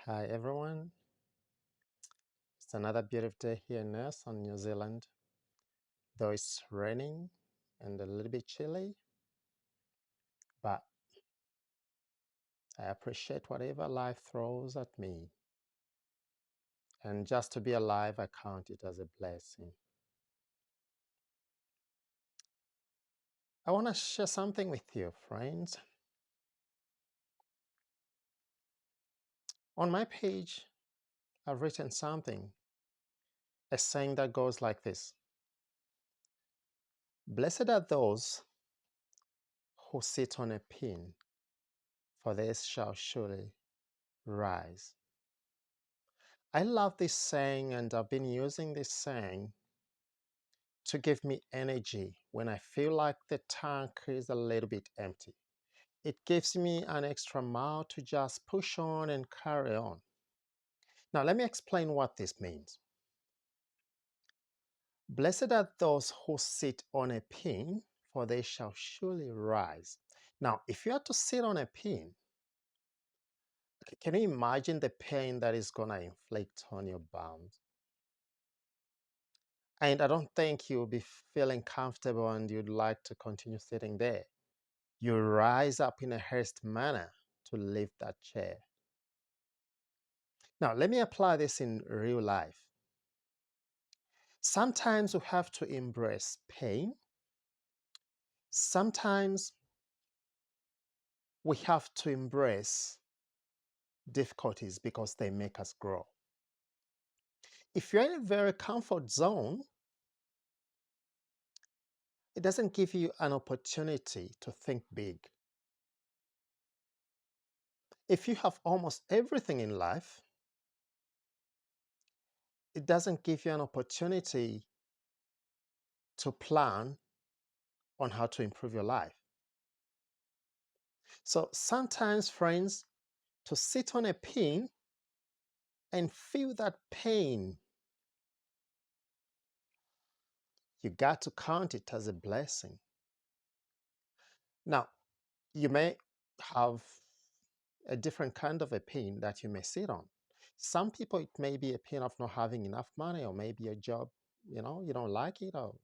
Hi everyone, it's another beautiful day here in on New Zealand. Though it's raining and a little bit chilly, but I appreciate whatever life throws at me. And just to be alive, I count it as a blessing. I want to share something with you, friends. On my page, I've written something, a saying that goes like this: Blessed are those who sit on a pin, for they shall surely rise. I love this saying, and I've been using this saying to give me energy when I feel like the tank is a little bit empty. It gives me an extra mile to just push on and carry on. Now, let me explain what this means. Blessed are those who sit on a pin, for they shall surely rise. Now, if you are to sit on a pin, can you imagine the pain that is going to inflict on your bones? And I don't think you'll be feeling comfortable and you'd like to continue sitting there. You rise up in a haste manner to leave that chair. Now, let me apply this in real life. Sometimes we have to embrace pain. Sometimes we have to embrace difficulties because they make us grow. If you're in a very comfort zone, it doesn't give you an opportunity to think big. If you have almost everything in life, it doesn't give you an opportunity to plan on how to improve your life. So sometimes, friends, to sit on a pin and feel that pain, you got to count it as a blessing. Now, you may have a different kind of a pain that you may sit on. Some people, it may be a pain of not having enough money, or maybe a job, you don't like it, or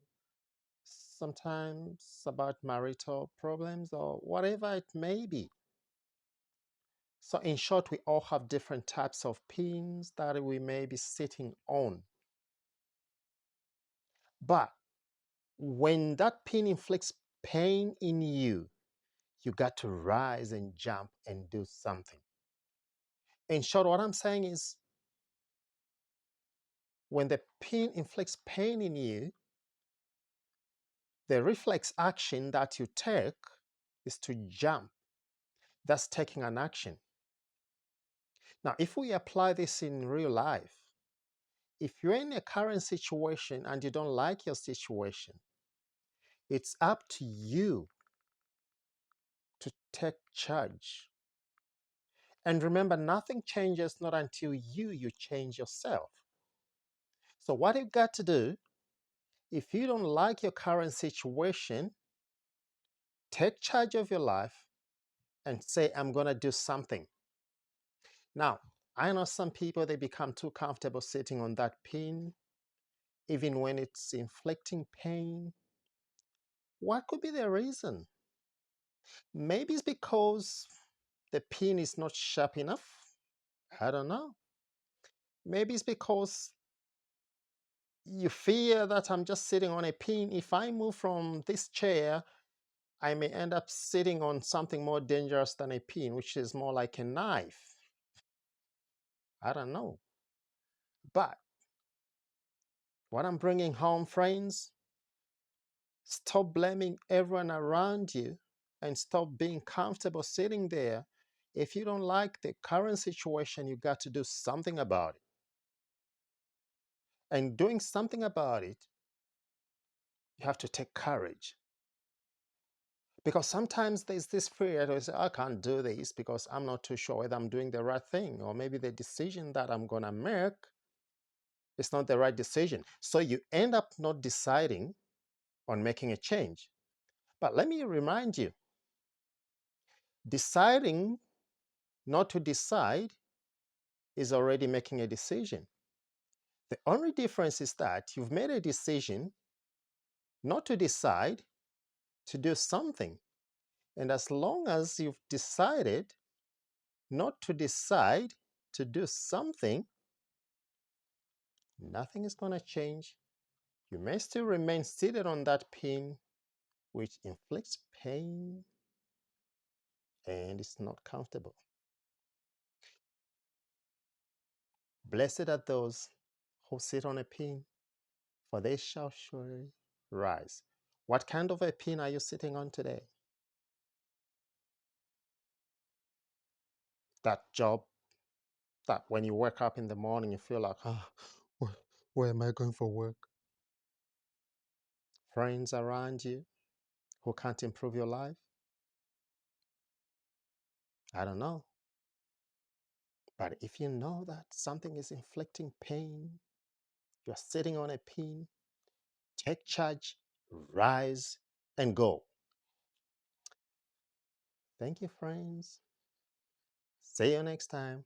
sometimes about marital problems, or whatever it may be. So in short, we all have different types of pains that we may be sitting on. But when that pain inflicts pain in you, you got to rise and jump and do something. In short, what I'm saying is when the pain inflicts pain in you, the reflex action that you take is to jump. That's taking an action. Now, if we apply this in real life, if you're in a current situation and you don't like your situation, it's up to you to take charge. And remember, nothing changes not until you change yourself. So what you've got to do, if you don't like your current situation, take charge of your life and say, I'm going to do something. Now, I know some people, they become too comfortable sitting on that pin, even when it's inflicting pain. What could be the reason? Maybe it's because the pin is not sharp enough. I don't know. Maybe it's because you fear that I'm just sitting on a pin. If I move from this chair, I may end up sitting on something more dangerous than a pin, which is more like a knife. I don't know. But what I'm bringing home, friends, stop blaming everyone around you and stop being comfortable sitting there. If you don't like the current situation, you got to do something about it. And doing something about it, you have to take courage. Because sometimes there's this fear that say, I can't do this because I'm not too sure whether I'm doing the right thing, or maybe the decision that I'm going to make is not the right decision. So you end up not deciding on making a change. But let me remind you, deciding not to decide is already making a decision. The only difference is that you've made a decision not to decide, to do something. And as long as you've decided not to decide to do something, nothing is going to change. You may still remain seated on that pin, which inflicts pain and it's not comfortable. Blessed are those who sit on a pin, for they shall surely rise. What kind of a pin are you sitting on today? That job that when you wake up in the morning, you feel like, where am I going for work? Friends around you who can't improve your life? I don't know. But if you know that something is inflicting pain, you're sitting on a pin, take charge, rise, and go. Thank you, friends. See you next time.